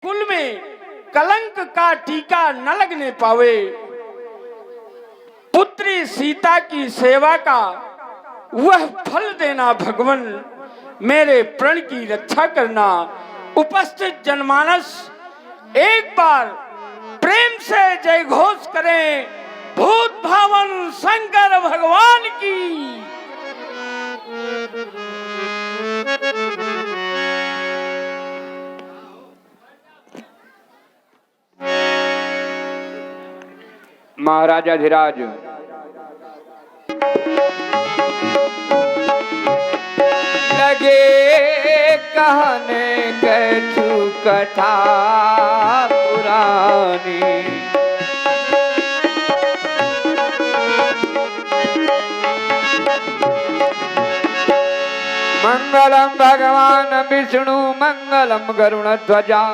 कुल में कलंक का टीका न लगने पावे। पुत्री सीता की सेवा का वह फल देना भगवन, मेरे प्रण की रक्षा करना। उपस्थित जनमानस एक बार प्रेम से जय घोष करें, भूत भावन शंकर भगवान की। महाराजा धीराज लगे कहने कछु कथा पुरानी, मंगलम भगवान विष्णु मंगलम गरुण ध्वजा,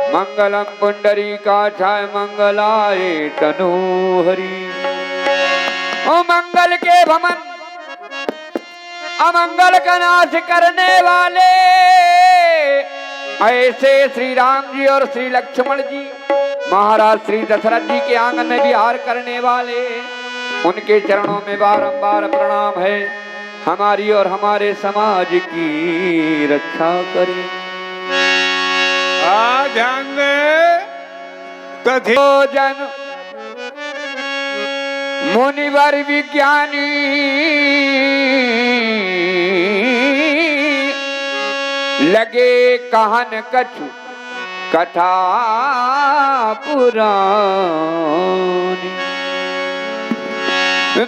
मंगलम पुंडरीकाक्षाय मंगलाय तनूहरि। ओ मंगल के भमन अमंगल का नाश करने वाले ऐसे श्री राम जी और श्री लक्ष्मण जी, महाराज श्री दशरथ जी के आंगन में विहार करने वाले, उनके चरणों में बारंबार प्रणाम है। हमारी और हमारे समाज की रक्षा करें। ध्यान दे जन मुनिवर विज्ञानी लगे कहन कछु कथा पुरानी,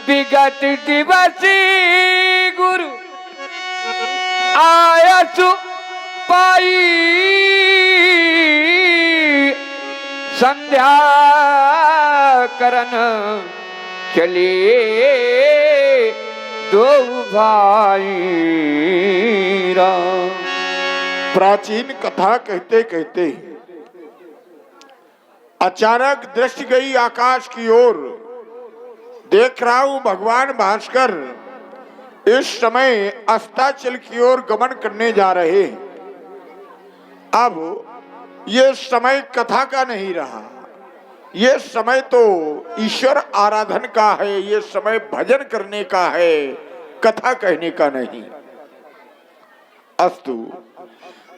विगत दिवस गुरु आयसु पाई, संध्या करन चले दो भाई। प्राचीन कथा कहते कहते अचानक दृष्टि गई आकाश की ओर। देख रहा हूं भगवान भास्कर इस समय अस्ताचल की ओर गमन करने जा रहे हैं। अब ये समय कथा का नहीं रहा, ये समय तो ईश्वर आराधन का है, ये समय भजन करने का है, कथा कहने का नहीं। अस्तु,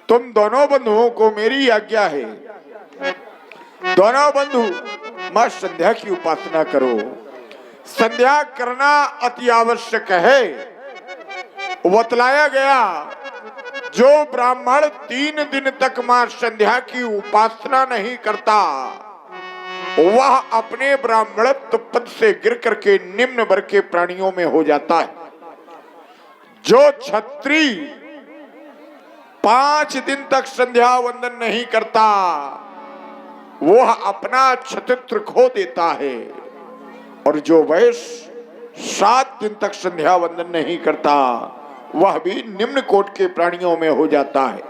तुम दोनों बंधुओं को मेरी आज्ञा है, दोनों बंधु मां संध्या की उपासना करो। संध्या करना अति आवश्यक है। बतलाया गया जो ब्राह्मण 3 दिन तक मां संध्या की उपासना नहीं करता, वह अपने ब्राह्मणत्व पद से गिर करके निम्न वर्ग के प्राणियों में हो जाता है। जो क्षत्रिय 5 दिन तक संध्या वंदन नहीं करता, वह अपना क्षत्रित्व खो देता है। और जो वैश्य 7 दिन तक संध्या वंदन नहीं करता, वह भी निम्न कोट के प्राणियों में हो जाता है।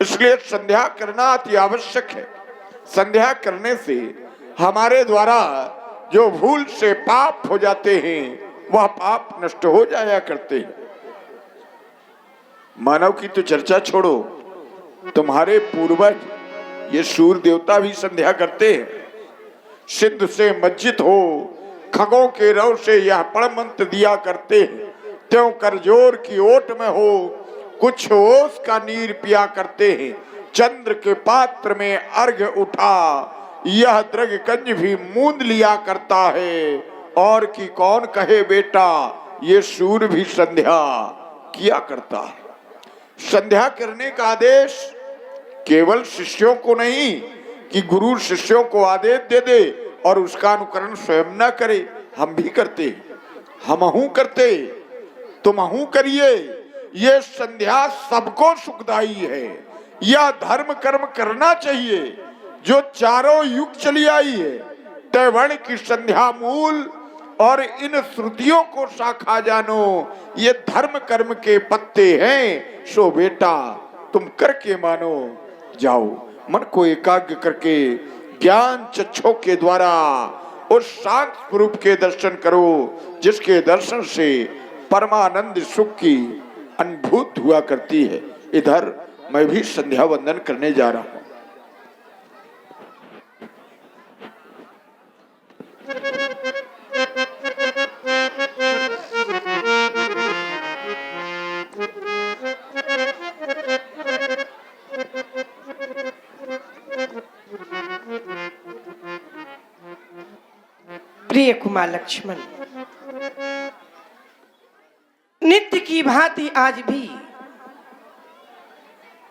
इसलिए संध्या करना अति आवश्यक है। संध्या करने से हमारे द्वारा जो भूल से पाप हो जाते हैं, वह पाप नष्ट हो जाया करते हैं। मानव की तो चर्चा छोड़ो, तुम्हारे पूर्वज ये सूर्य देवता भी संध्या करते हैं। सिद्ध से मज्जित हो, खगों के रव से यह पड़ मंत्र दिया करते हैं। त्यों करजोर की ओट में हो, कुछ ओस का नीर पिया करते हैं। चंद्र के पात्र में अर्घ्य उठा, यह द्रग कंज भी मूंद लिया करता है। और कि कौन कहे बेटा, ये सूर्य भी संध्या किया करता है। संध्या करने का आदेश केवल शिष्यों को नहीं कि गुरु शिष्यों को आदेश दे दे और उसका अनुकरण स्वयं न करे। हम भी करते, हमहू करते, तुमहू करिए। ये संध्या सबको सुखदायी है। यह धर्म कर्म करना चाहिए जो चारों युग चली आई है। तैवर्ण की संध्या मूल और इन श्रुतियों को शाखा जानो, ये धर्म कर्म के पत्ते हैं। सो बेटा तुम करके मानो। जाओ, मन को एकाग्र करके ज्ञान चक्षुओं के द्वारा उस शांत स्वरूप के दर्शन करो, जिसके दर्शन से परमानंद सुख की अनुभूत हुआ करती है। इधर मैं भी संध्या वंदन करने जा रहा हूं। प्रिय कुमार लक्ष्मण, नित्य की भांति आज भी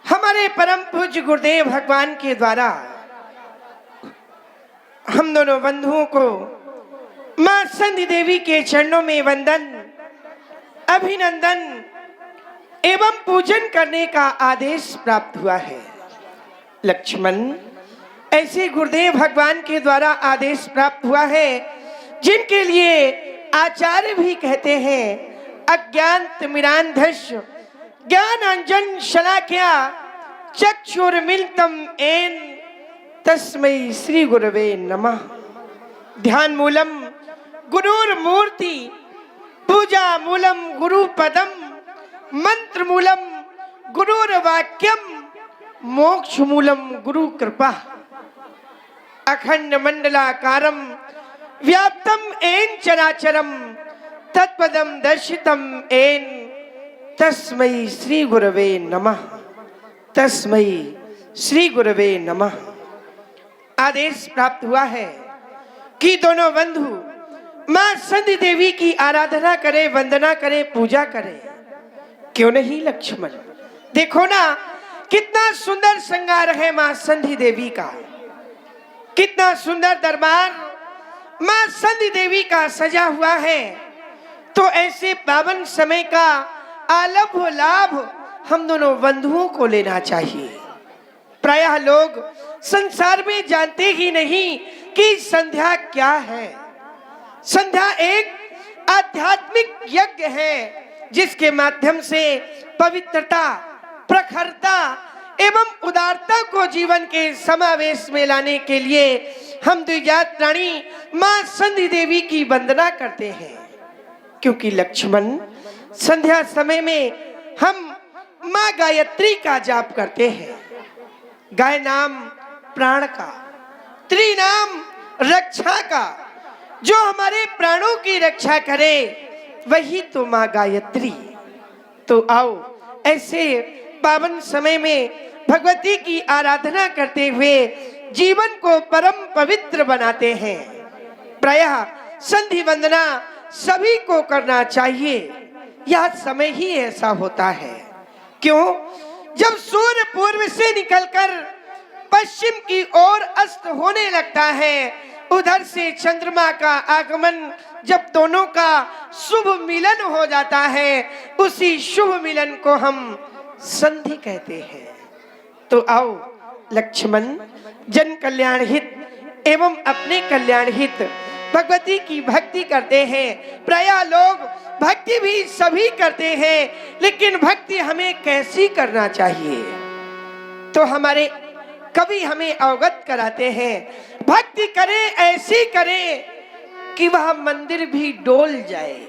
हमारे परम पूज्य गुरुदेव भगवान के द्वारा हम दोनों बंधुओं को मां संधि देवी के चरणों में वंदन, अभिनंदन एवं पूजन करने का आदेश प्राप्त हुआ है। लक्ष्मण, ऐसे गुरुदेव भगवान के द्वारा आदेश प्राप्त हुआ है जिनके लिए आचार्य भी कहते हैं अज्ञान तिमिरांधस्य ज्ञान अंजन शलाख्या चक्षुर्मिलितं येन तस्मै श्री गुरवे नमः। ध्यान मूलम गुरुर्मूर्ति, पूजा मूलम गुरुपदम, मंत्र मूलम गुरुर्वाक्यम, मोक्ष मूलम गुरु कृपा। अखंड मंडलाकारम व्याप्तम येन चराचरम तत्पदम दर्शितम येन तस्मै श्री गुरवे नमः। तस्मै श्री गुरवे नमः। आदेश प्राप्त हुआ है कि दोनों बंधु मां संधि देवी की आराधना करे, वंदना करे, पूजा करे। क्यों नहीं लक्ष्मण? देखो ना कितना सुंदर श्रृंगार है मां संधि देवी का, कितना सुंदर दरबार मां संधि देवी का सजा हुआ है। तो ऐसे पावन समय का आलभ लाभ हम दोनों बंधुओं को लेना चाहिए। प्रायः लोग संसार में जानते ही नहीं कि संध्या क्या है। संध्या एक आध्यात्मिक यज्ञ है जिसके माध्यम से पवित्रता, प्रखरता एवं उदारता को जीवन के समावेश में लाने के लिए हम द्विजात रानी मां संधि देवी की वंदना करते हैं। क्योंकि लक्ष्मण, संध्या समय में हम मां गायत्री का जाप करते हैं। गाय नाम प्राण का, त्री नाम रक्षा का। जो हमारे प्राणों की रक्षा करे वही तो मां गायत्री। तो आओ ऐसे पावन समय में भगवती की आराधना करते हुए जीवन को परम पवित्र बनाते हैं। प्रायः संधि वंदना सभी को करना चाहिए। यह समय ही ऐसा होता है। क्यों? जब सूर्य पूर्व से निकलकर पश्चिम की ओर अस्त होने लगता है, उधर से चंद्रमा का आगमन, जब दोनों का शुभ मिलन हो जाता है, उसी शुभ मिलन को हम संधि कहते हैं। तो आओ लक्ष्मण, जन कल्याण हित एवं अपने कल्याण हित भगवती की भक्ति करते हैं। प्रायः लोग भक्ति भी सभी करते हैं, लेकिन भक्ति हमें कैसी करना चाहिए तो हमारे कवि हमें अवगत कराते हैं। भक्ति करे ऐसी करे कि वह मंदिर भी डोल जाए।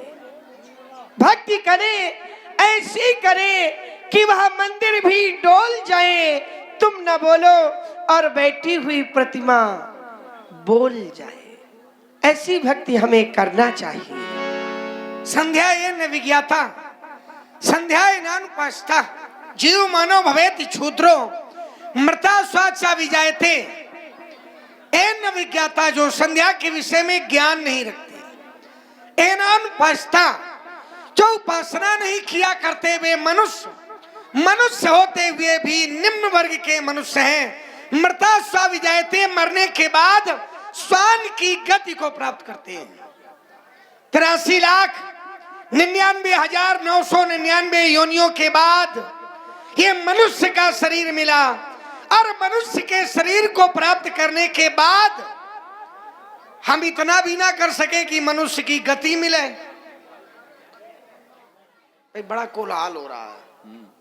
भक्ति करे ऐसी करे कि वह मंदिर भी डोल जाए। तुम न बोलो और बैठी हुई प्रतिमा बोल जाए। ऐसी भक्ति हमें करना चाहिए। संध्या ये विज्ञाता, संध्या नानुपास्ता, जीव मानव भवेति क्षुद्रो मृता स्वाचा विजायते। एन विज्ञाता, जो संध्या के विषय में ज्ञान नहीं रखते। एनानुपास्ता, जो उपासना नहीं किया करते वे मनुष्य, मनुष्य होते हुए भी निम्न वर्ग के मनुष्य हैं। मृता स्वा विजायते, मरने के बाद स्वान की गति को प्राप्त करते हैं। 83,99,999 योनियों के बाद ये मनुष्य का शरीर मिला, और मनुष्य के शरीर को प्राप्त करने के बाद हम इतना भी ना कर सके कि मनुष्य की गति मिले। बड़ा कोलाहल हो रहा है।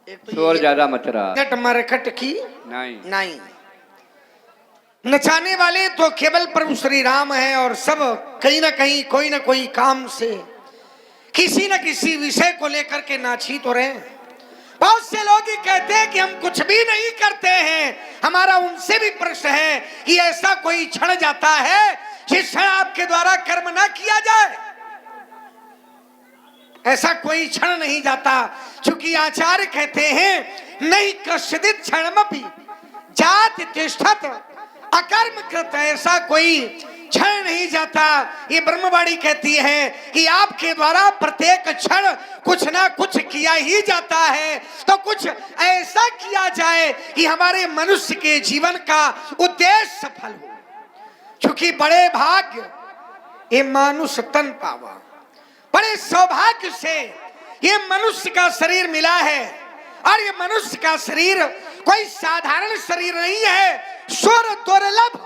एक तो शोर ज्यादा मच रहा। नट मरकट की नहीं। नचाने वाले तो केवल प्रभु श्री राम हैं, और सब कहीं ना कहीं कोई ना कोई काम से किसी न किसी विषय को लेकर के नाची तो रहे। बहुत से लोग ही कहते हैं कि हम कुछ भी नहीं करते हैं। हमारा उनसे भी प्रश्न है कि ऐसा कोई क्षण जाता है जिस क्षण आपके द्वारा कर्म ना किया जाए? ऐसा कोई क्षण नहीं जाता, क्योंकि आचार्य कहते हैं नहीं कश्चित् क्षणमपि जाति तिष्ठत अकर्म कृत। ऐसा कोई क्षण नहीं जाता। ये ब्रह्मवाणी कहती है कि आपके द्वारा प्रत्येक क्षण कुछ ना कुछ किया ही जाता है। तो कुछ ऐसा किया जाए कि हमारे मनुष्य के जीवन का उद्देश्य सफल हो, क्योंकि बड़े भाग्य ये मानुष तन पावा, बड़े सौभाग्य से ये मनुष्य का शरीर मिला है। और ये मनुष्य का शरीर कोई साधारण शरीर नहीं है, स्वर दुर्लभ